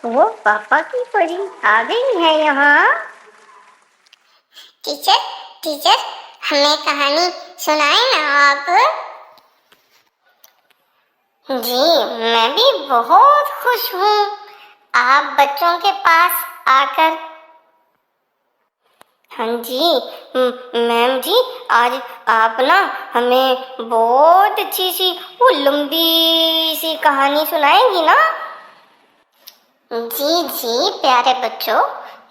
وہ پاپا کی پری آ گئی ہے یہاں۔ ٹیچر ہمیں کہانی سنائیں نا آپ۔ جی میں بھی بہت خوش ہوں آپ بچوں کے پاس آ کر۔ ہاں جی میم جی، آج آپ نا ہمیں بہت اچھی سی وہ لمبی سی کہانی سنائیں گی نا؟ جی پیارے بچوں،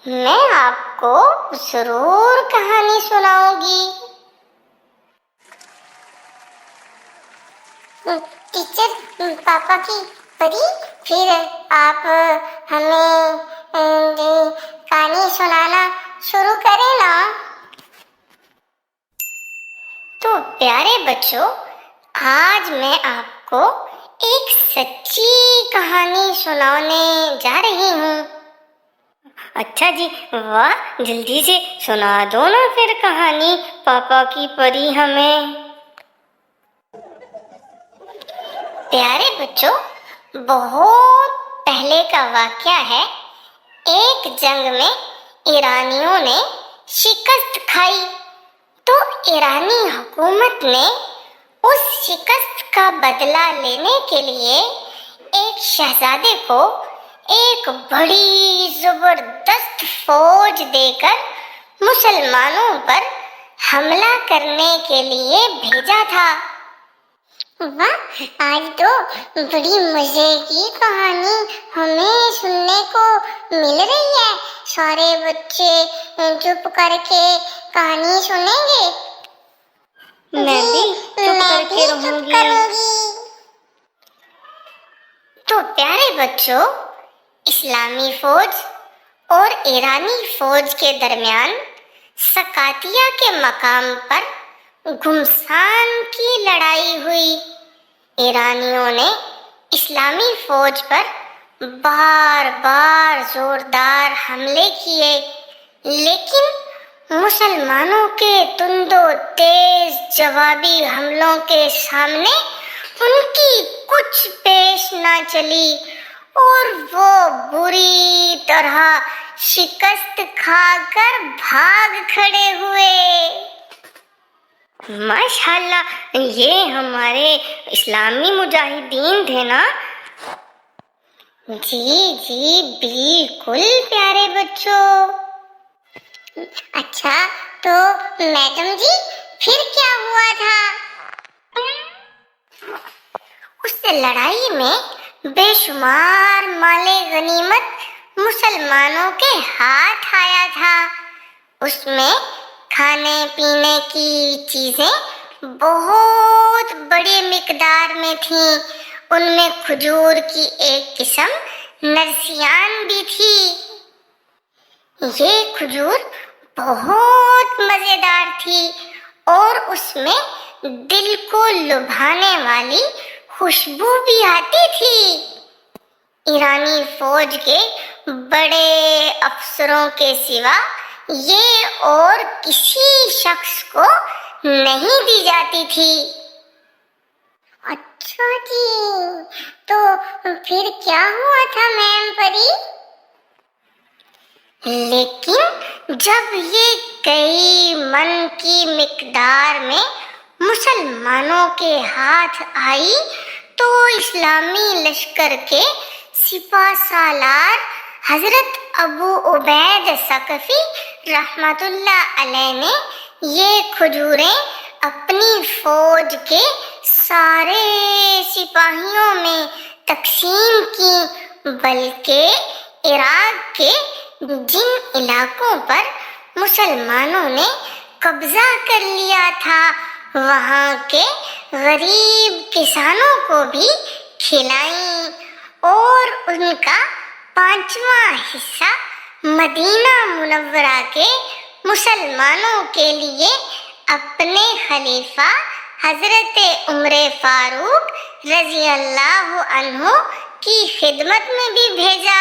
میں آپ کو ضرور کہانی سناؤں گی۔ ٹیچر پاپا کی پری، پھر آپ ہمیں کہانی سنانا شروع کریں نا۔ تو پیارے بچوں، آج میں آپ کو ایک سچی کہانی سنانے جا رہی ہوں۔ اچھا جی، واہ، جلدی سے سنا دو نا پھر کہانی پاپا کی پری ہمیں۔ پیارے بچوں، بہت پہلے کا واقعہ ہے۔ ایک جنگ میں ایرانیوں نے شکست کھائی تو ایرانی حکومت نے اس شکست کا بدلہ لینے کے لیے ایک شہزادے کو ایک بڑی زبردست فوج دے کر مسلمانوں پر حملہ کرنے کے لیے بھیجا تھا۔ واہ، آج تو بڑی مزے کی کہانی ہمیں سننے کو مل رہی ہے۔ سارے بچے چپ کر کے کہانی سنیں گے؟ میں بھی چپ کر کے رہوں گی۔ تو پیارے بچوں، اسلامی فوج اور ایرانی فوج کے درمیان سقاتیہ کے مقام پر گھمسان کی لڑائی ہوئی۔ ایرانیوں نے اسلامی فوج پر بار بار زوردار حملے کیے، لیکن مسلمانوں کے تند و تیز جوابی حملوں کے سامنے ان کی کچھ پیش نہ چلی اور وہ بری طرح شکست کھا کر بھاگ کھڑے ہوئے۔ ماشاءاللہ، یہ ہمارے اسلامی مجاہدین تھے نا؟ جی بالکل پیارے بچوں۔ اچھا تو میڈم جی، پھر کیا ہوا تھا؟ اس لڑائی میں بے شمار مال غنیمت مسلمانوں کے ہاتھ آیا تھا۔ اس میں کھانے پینے کی چیزیں بہت بڑی مقدار میں تھیں۔ ان میں کھجور کی ایک قسم نرسیان بھی تھی۔ یہ کھجور بہت مزیدار تھی اور اس میں دل کو لبھانے والی خوشبو بھی آتی تھی۔ ایرانی فوج کے بڑے افسروں کے سوا یہ اور کسی شخص کو نہیں دی جاتی تھی۔ اچھا جی، تو پھر کیا ہوا تھا میم پری؟ لیکن جب یہ کئی من کی مقدار میں مسلمانوں کے ہاتھ آئی تو اسلامی لشکر کے سپہ سالار حضرت ابو عبید ثقفی رحمت اللہ علیہ نے یہ کھجوریں اپنی فوج کے سارے سپاہیوں میں تقسیم کی، بلکہ عراق کے جن علاقوں پر مسلمانوں نے قبضہ کر لیا تھا وہاں کے غریب کسانوں کو بھی کھلائیں اور ان کا 5واں حصہ مدینہ منورہ کے مسلمانوں کے لیے اپنے خلیفہ حضرت عمر فاروق رضی اللہ عنہ کی خدمت میں بھی بھیجا۔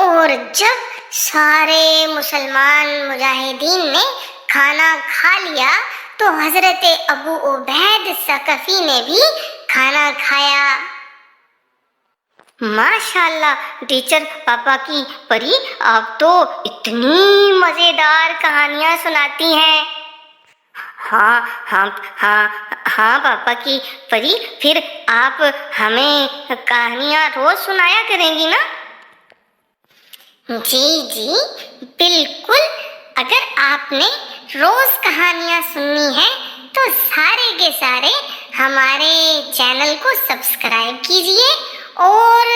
اور جب سارے مسلمان مجاہدین نے کھانا کھا لیا تو حضرت ابو عبید ثقفی نے بھی کھانا کھایا۔ ماشاءاللہ ٹیچر پاپا کی پری، آپ تو اتنی مزیدار کہانیاں سناتی ہیں۔ ہاں ہاں ہاں ہاں پاپا کی پری، پھر آپ ہمیں کہانیاں روز سنایا کریں گی نا؟ جی جی بالکل، اگر آپ نے روز کہانیاں سننی ہیں تو سارے کے سارے ہمارے چینل کو سبسکرائب کیجئے اور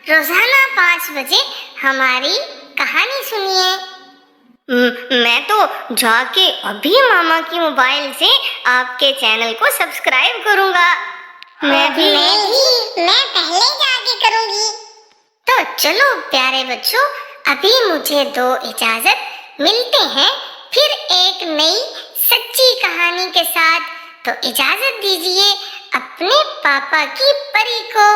روزانہ 5 بجے ہماری کہانی سنیے۔ میں تو جا کے ابھی ماما کی موبائل سے آپ کے چینل کو سبسکرائب کروں گا۔ میں پہلے جا کے کروں گی۔ تو چلو پیارے بچوں، ابھی مجھے دو اجازت، ملتے ہیں پھر ایک نئی سچی کہانی کے ساتھ۔ تو اجازت دیجیے اپنے پاپا کی پری کو۔